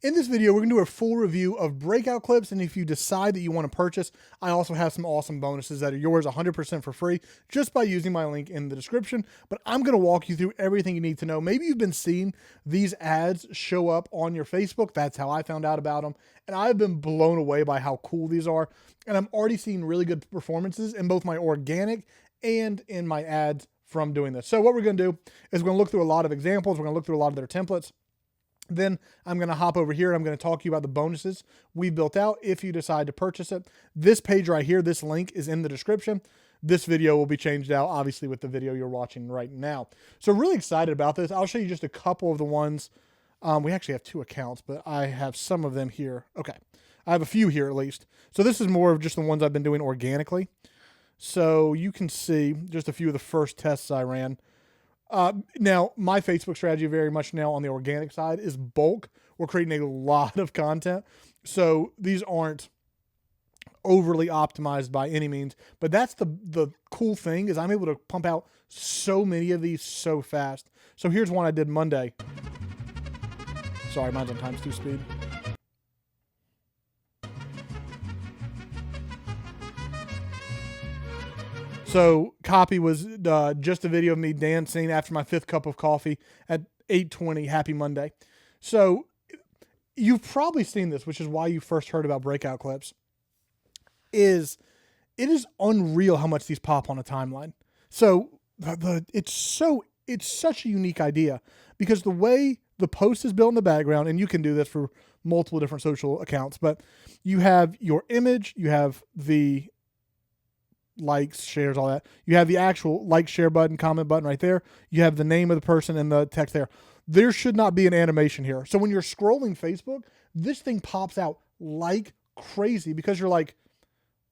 In this video, we're going to do a full review of Breakout Clips, and if you decide that you want to purchase, I also have some awesome bonuses that are yours 100% for free just by using my link in the description. But I'm going to walk you through everything you need to know. Maybe you've been seeing these ads show up on your Facebook. That's how I found out about them, and I've been blown away by how cool these are, and I'm already seeing really good performances in both my organic and in my ads from doing this. So what we're going to do is we're going to look through a lot of examples. We're going to look through a lot of their templates. Then I'm going to hop over here and I'm going to talk to you about the bonuses we built out if you decide to purchase it. This page right here, this link is in the description. This video will be changed out, obviously, with the video you're watching right now. So really excited about this. I'll show you just a couple of the ones. We actually have 2 accounts, but I have some of them here. Okay. I have a few here at least. So this is more of just the ones I've been doing organically. So you can see just a few of the first tests I ran. Now, my Facebook strategy very much now on the organic side is bulk. We're creating a lot of content. So these aren't overly optimized by any means. But that's the cool thing is I'm able to pump out so many of these so fast. So here's one I did Monday. Sorry, mine's on times 2 speed. So copy was just a video of me dancing after my 5th cup of coffee at 8:20. Happy Monday. So you've probably seen this, which is why you first heard about Breakout Clips. It is unreal how much these pop on a timeline. So it's such a unique idea because the way the post is built in the background, and you can do this for multiple different social accounts, but you have your image, you have the likes, shares, all that. You have the actual like, share button, comment button right there. You have the name of the person and the text there. There should not be an animation here. So when you're scrolling Facebook, this thing pops out like crazy because you're like,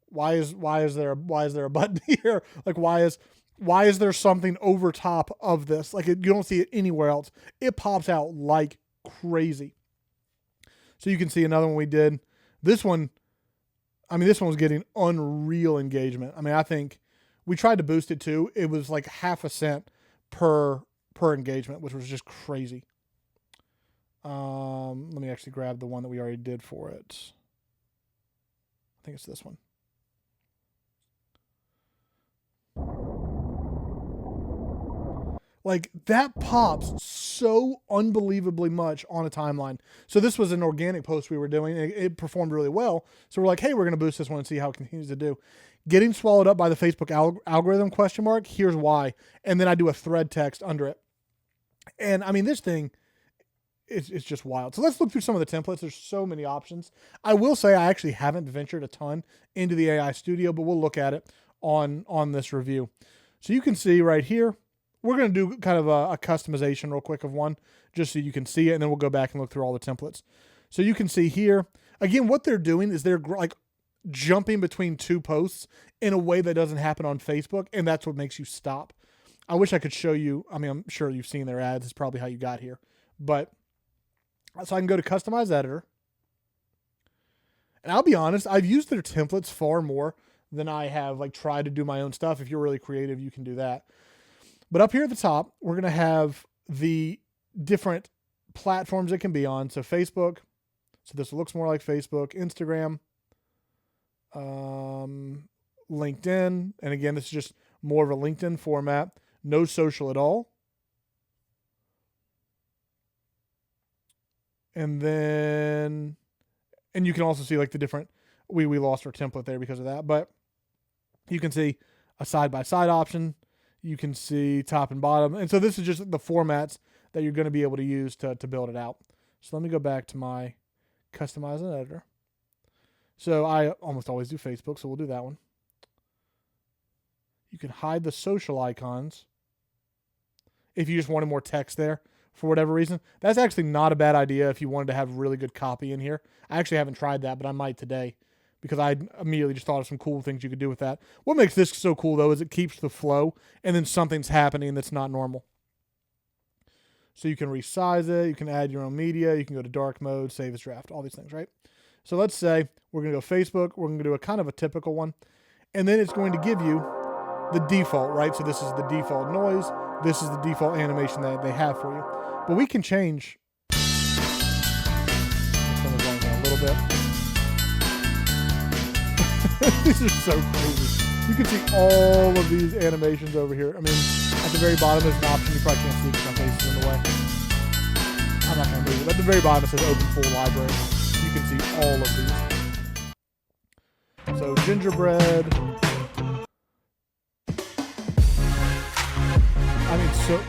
why is there a button here? Like, why is there something over top of this? Like you don't see it anywhere else. It pops out like crazy. So you can see another one we did. This one was getting unreal engagement. I think we tried to boost it too. It was like half a cent per engagement, which was just crazy. Let me actually grab the one that we already did for it. I think it's this one. Like that pops so unbelievably much on a timeline. So this was an organic post we were doing. It performed really well. So we're like, hey, we're going to boost this one and see how it continues to do. Getting swallowed up by the Facebook algorithm ? Here's why. And then I do a thread text under it. And this thing, it's just wild. So let's look through some of the templates. There's so many options. I will say I actually haven't ventured a ton into the AI studio, but we'll look at it on this review. So you can see right here, we're going to do kind of a customization real quick of one just so you can see it, and then we'll go back and look through all the templates. So you can see here, again, what they're doing is they're like jumping between 2 posts in a way that doesn't happen on Facebook, and that's what makes you stop. I wish I could show you. I'm sure you've seen their ads. It's probably how you got here. But so I can go to Customize Editor, and I'll be honest, I've used their templates far more than I have like tried to do my own stuff. If you're really creative, you can do that. But up here at the top, we're going to have the different platforms it can be on. So Facebook. So this looks more like Facebook, Instagram, LinkedIn. And again, this is just more of a LinkedIn format. No social at all. And then, and you can also see like the different, we lost our template there because of that. But you can see a side-by-side option. You can see top and bottom. And so this is just the formats that you're going to be able to use to build it out. So let me go back to my Customize an Editor. So I almost always do Facebook, so we'll do that one. You can hide the social icons if you just wanted more text there for whatever reason. That's actually not a bad idea if you wanted to have really good copy in here. I actually haven't tried that, but I might today, because I immediately just thought of some cool things you could do with that. What makes this so cool, though, is it keeps the flow, and then something's happening that's not normal. So you can resize it, you can add your own media, you can go to dark mode, save as draft, all these things, right? So let's say we're going to go Facebook, we're going to do a kind of a typical one, and then it's going to give you the default, right? So this is the default noise, this is the default animation that they have for you. But we can change little bit. These are so crazy. You can see all of these animations over here. I mean, at the very bottom there's an option you probably can't see because my face is in the way. I'm not going to move it. At the very bottom it says open full library. You can see all of these. So gingerbread. I mean, so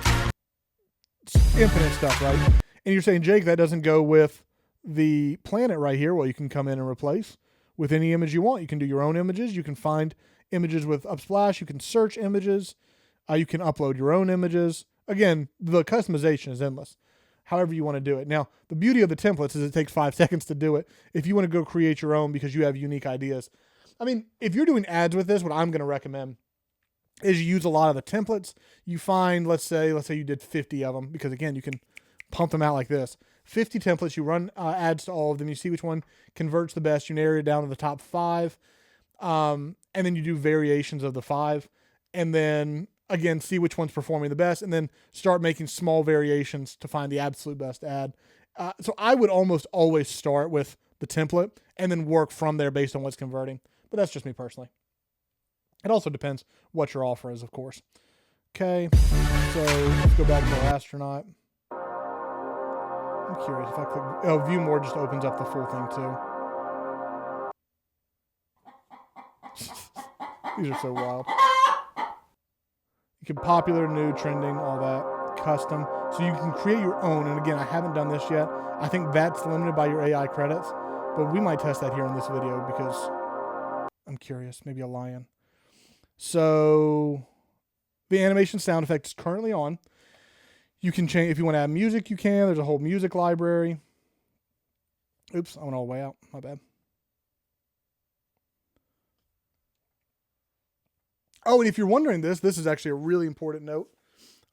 it's infinite stuff, right? And you're saying, Jake, that doesn't go with the planet right here. Well, you can come in and replace with any image you want. You can do your own images. You can find images with Upsplash. You can search images. You can upload your own images. Again, the customization is endless, however you want to do it. Now, the beauty of the templates is it takes 5 seconds to do it. If you want to go create your own because you have unique ideas. I mean, if you're doing ads with this, what I'm going to recommend is you use a lot of the templates. You find, let's say you did 50 of them, because again, you can pump them out like this. 50 templates, you run ads to all of them. You see which one converts the best. You narrow it down to the top 5. And then you do variations of the 5. And then, again, see which one's performing the best. And then start making small variations to find the absolute best ad. So I would almost always start with the template and then work from there based on what's converting. But that's just me personally. It also depends what your offer is, of course. Okay, so let's go back to our astronaut. I'm curious if I click, oh, view more just opens up the full thing too. These are so wild. You can popular, new, trending, all that, custom. So you can create your own. And again, I haven't done this yet. I think that's limited by your AI credits, but we might test that here in this video because I'm curious. Maybe a lion. So the animation sound effect is currently on. You can change, if you want to add music, you can. There's a whole music library. Oops, I went all the way out. My bad. Oh, and if you're wondering this is actually a really important note.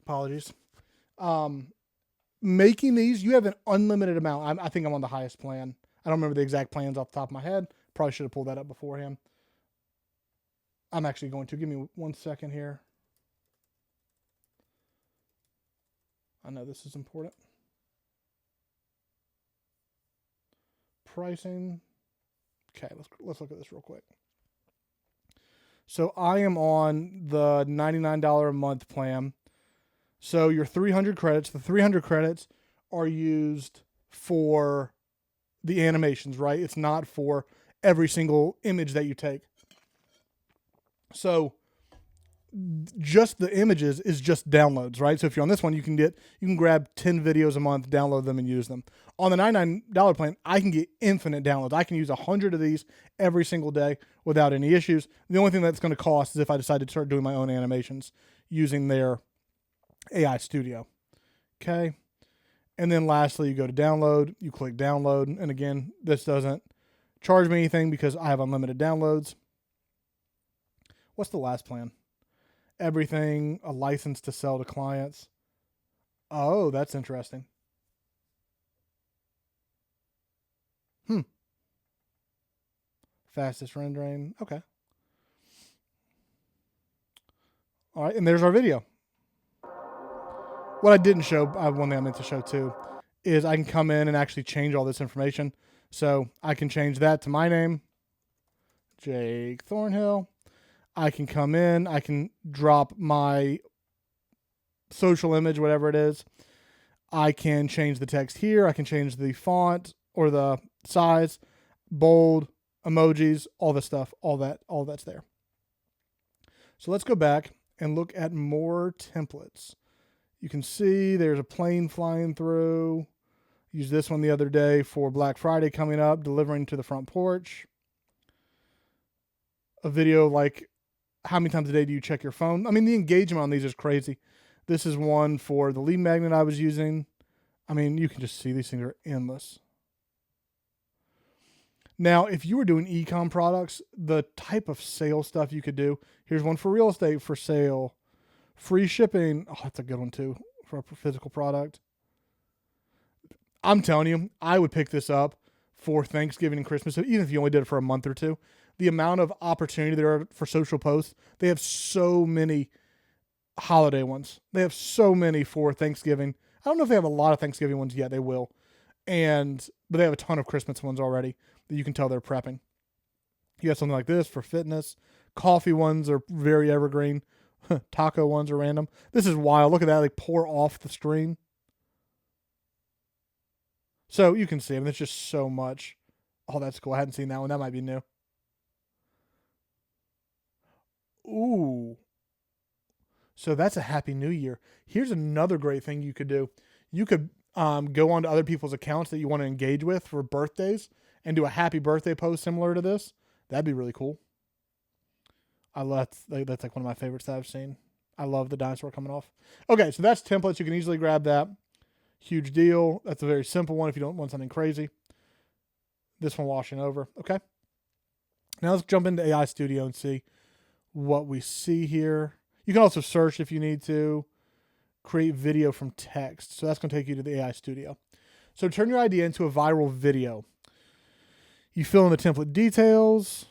Apologies. Making these, you have an unlimited amount. I think I'm on the highest plan. I don't remember the exact plans off the top of my head. Probably should have pulled that up beforehand. I'm actually going to. Give me 1 second here. I know this is important. Pricing. Okay, let's look at this real quick. So I am on the $99 a month plan. So your 300 credits, the 300 credits are used for the animations, right? It's not for every single image that you take. So just the images is just downloads, right? So if you're on this one, you can grab 10 videos a month, download them, and use them. On the $99 plan, I can get infinite downloads. I can use 100 of these every single day without any issues. The only thing that's going to cost is if I decide to start doing my own animations using their AI Studio. Okay. And then lastly, you go to download, you click download. And again, this doesn't charge me anything because I have unlimited downloads. What's the last plan? Everything, a license to sell to clients. Oh, that's interesting. Fastest rendering. Okay. All right, and there's our video. What I didn't show, one thing I meant to show too, is I can come in and actually change all this information. So I can change that to my name, Jake Thornhill. I can come in, I can drop my social image, whatever it is. I can change the text here. I can change the font or the size, bold, emojis, all this stuff, all that's there. So let's go back and look at more templates. You can see there's a plane flying through. Used this one the other day for Black Friday coming up, delivering to the front porch. A video like, how many times a day do you check your phone? I mean, the engagement on these is crazy. This is one for the lead magnet I was using. I mean, you can just see these things are endless. Now, if you were doing e-com products, the type of sale stuff you could do, here's one for real estate for sale. Free shipping. Oh, that's a good one too for a physical product. I'm telling you, I would pick this up for Thanksgiving and Christmas, even if you only did it for a month or two. The amount of opportunity there are for social posts, they have so many holiday ones. They have so many for Thanksgiving. I don't know if they have a lot of Thanksgiving ones yet. They will. But they have a ton of Christmas ones already that you can tell they're prepping. You have something like this for fitness. Coffee ones are very evergreen. Taco ones are random. This is wild. Look at that. They pour off the stream. So you can see, I mean, there's just so much. Oh, that's cool. I hadn't seen that one. That might be new. Ooh. So that's a Happy New Year. Here's another great thing you could do. You could go onto other people's accounts that you want to engage with for birthdays and do a happy birthday post similar to this. That'd be really cool. I love that's like one of my favorites that I've seen. I love the dinosaur coming off. Okay, so that's templates. You can easily grab that. Huge deal. That's a very simple one if you don't want something crazy. This one washing over. Okay. Now let's jump into AI Studio and see what we see here. You can also search if you need to. Create video from text. So that's going to take you to the AI Studio. So turn your idea into a viral video. You fill in the template details.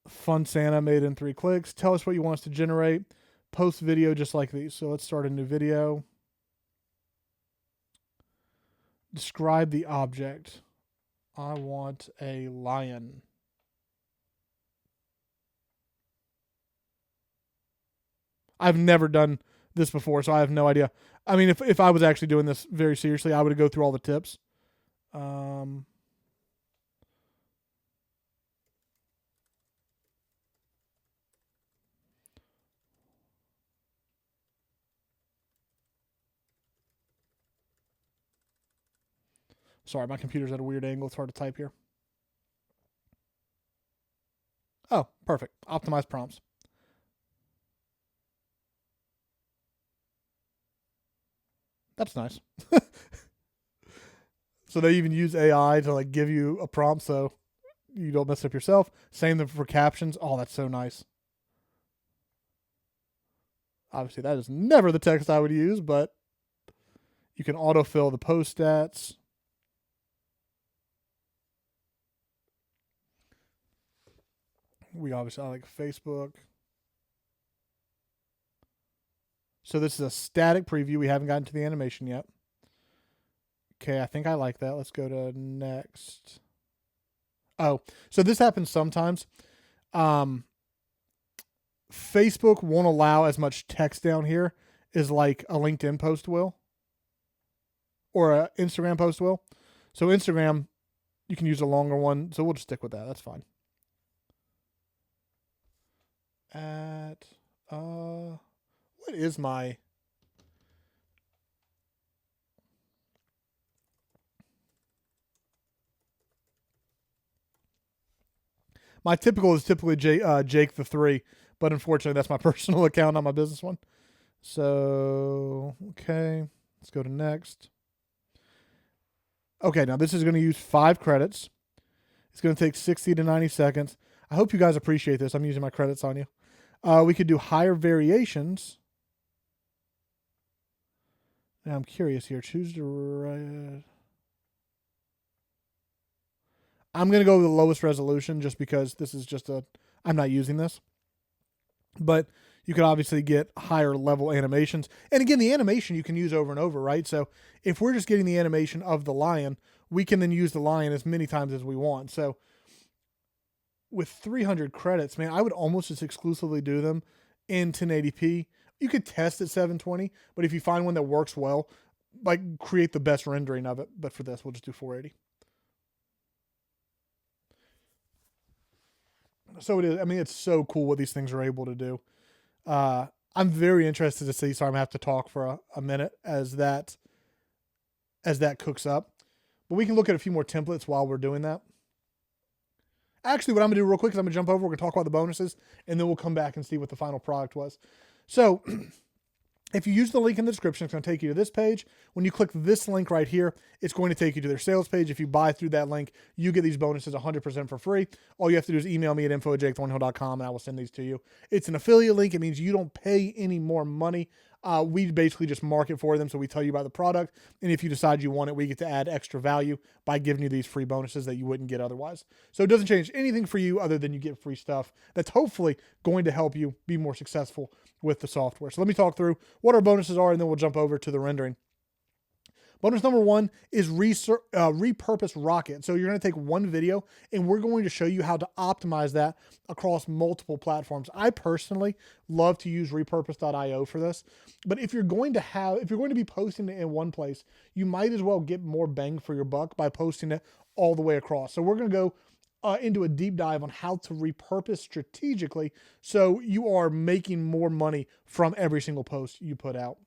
Fun Santa made in 3 clicks. Tell us what you want us to generate. Post video just like these. So let's start a new video. Describe the object. I want a lion. I've never done this before, so I have no idea. I mean, if I was actually doing this very seriously, I would go through all the tips. Sorry, my computer's at a weird angle. It's hard to type here. Oh, perfect. Optimize prompts. That's nice. So they even use AI to like give you a prompt so you don't mess up yourself. Same thing for captions. Oh, that's so nice. Obviously, that is never the text I would use, but you can autofill the post stats. I like Facebook. So this is a static preview. We haven't gotten to the animation yet. Okay, I think I like that. Let's go to next. Oh, so this happens sometimes. Facebook won't allow as much text down here as like a LinkedIn post will or an Instagram post will. So Instagram, you can use a longer one. So we'll just stick with that. That's fine. What is my typical is typically Jake the 3, but unfortunately that's my personal account, not my business one. So okay, let's go to next. Okay, now this is going to use 5 credits. It's going to take 60 to 90 seconds. I hope you guys appreciate this. I'm using my credits on you. We could do higher variations. Now I'm curious here. Choose the right. I'm going to go with the lowest resolution just because this is just I'm not using this. But you could obviously get higher level animations. And again, the animation you can use over and over, right? So if we're just getting the animation of the lion, we can then use the lion as many times as we want. So with 300 credits, man, I would almost just exclusively do them in 1080p. You could test at 720, but if you find one that works well, like create the best rendering of it. But for this, we'll just do 480. So it is. I mean, it's so cool what these things are able to do. I'm very interested to see. So I'm gonna have to talk for a minute as that cooks up. But we can look at a few more templates while we're doing that. Actually, what I'm gonna do real quick is I'm gonna jump over. We're gonna talk about the bonuses, and then we'll come back and see what the final product was. So if you use the link in the description, it's going to take you to this page. When you click this link right here, it's going to take you to their sales page. If you buy through that link, you get these bonuses 100% for free. All you have to do is email me at info@jakethornhill.com and I will send these to you. It's an affiliate link. It means you don't pay any more money. We basically just market for them, so we tell you about the product. And if you decide you want it, we get to add extra value by giving you these free bonuses that you wouldn't get otherwise. So it doesn't change anything for you other than you get free stuff that's hopefully going to help you be more successful with the software. So let me talk through what our bonuses are, and then we'll jump over to the rendering. Bonus number one is repurpose Rocket. So you're going to take one video and we're going to show you how to optimize that across multiple platforms. I personally love to use repurpose.io for this, but if you're going to be posting it in one place, you might as well get more bang for your buck by posting it all the way across. So we're going to go into a deep dive on how to repurpose strategically so you are making more money from every single post you put out.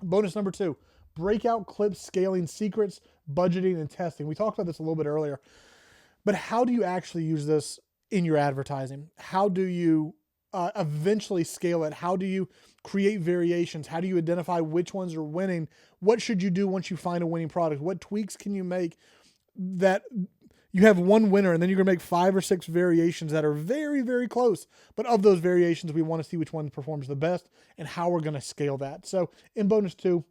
Bonus number two, Breakout Clips scaling secrets, budgeting, and testing. We talked about this a little bit earlier, but how do you actually use this in your advertising? How do you eventually scale it? How do you create variations? How do you identify which ones are winning? What should you do once you find a winning product? What tweaks can you make that you have one winner, and then you're going to make 5 or 6 variations that are very, very close. But of those variations, we want to see which one performs the best and how we're going to scale that. So in bonus 2,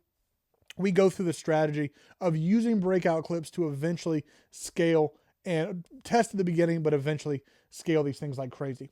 we go through the strategy of using breakout clips to eventually scale and test at the beginning, but eventually scale these things like crazy.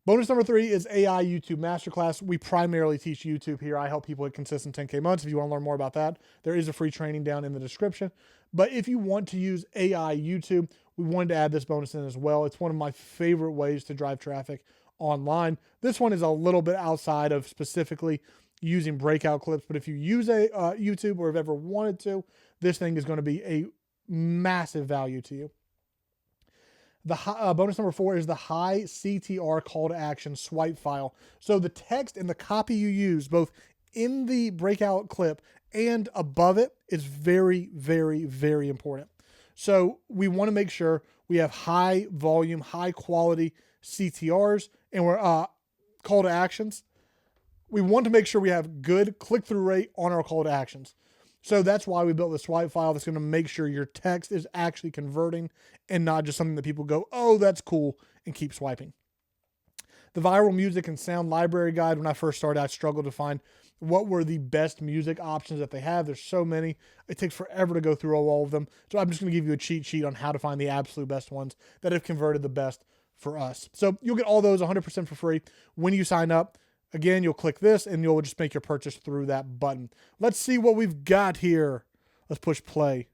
Bonus number 3 is AI YouTube Masterclass. We primarily teach YouTube here. I help people hit consistent 10K months. If you want to learn more about that, there is a free training down in the description. But if you want to use AI YouTube, we wanted to add this bonus in as well. It's one of my favorite ways to drive traffic online. This one is a little bit outside of specifically using breakout clips, but if you use a YouTube or have ever wanted to, this thing is going to be a massive value to you. The bonus number 4 is the high CTR call to action swipe file. So the text and the copy you use both in the breakout clip and above it is very, very, very important. So we want to make sure we have high volume, high quality CTRs and we're call to actions. We want to make sure we have good click-through rate on our call to actions. So that's why we built the swipe file that's going to make sure your text is actually converting and not just something that people go, oh, that's cool, and keep swiping. The viral music and sound library guide, when I first started, I struggled to find what were the best music options that they have. There's so many. It takes forever to go through all of them. So I'm just going to give you a cheat sheet on how to find the absolute best ones that have converted the best for us. So you'll get all those 100% for free when you sign up. Again, you'll click this and you'll just make your purchase through that button. Let's see what we've got here. Let's push play.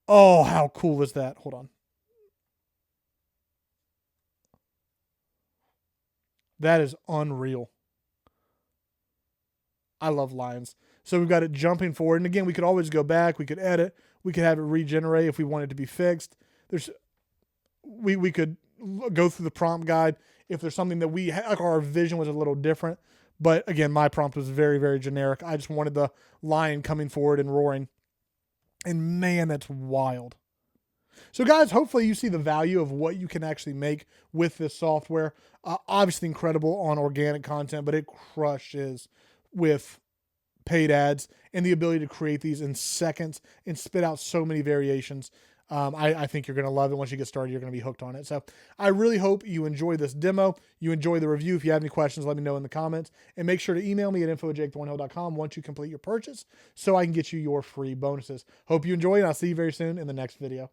Oh, how cool is that? Hold on. That is unreal. I love lines. So we've got it jumping forward. And again, we could always go back. We could edit. We could have it regenerate if we want it to be fixed. We could go through the prompt guide if there's something that like our vision was a little different. But again, my prompt was very, very generic. I just wanted the lion coming forward and roaring. And man, that's wild. So guys, hopefully you see the value of what you can actually make with this software. Obviously incredible on organic content, but it crushes with paid ads and the ability to create these in seconds and spit out so many variations. I think you're going to love it. Once you get started, you're going to be hooked on it. So I really hope you enjoy this demo. You enjoy the review. If you have any questions, let me know in the comments. And make sure to email me at info@jakethornhill.com once you complete your purchase so I can get you your free bonuses. Hope you enjoy, and I'll see you very soon in the next video.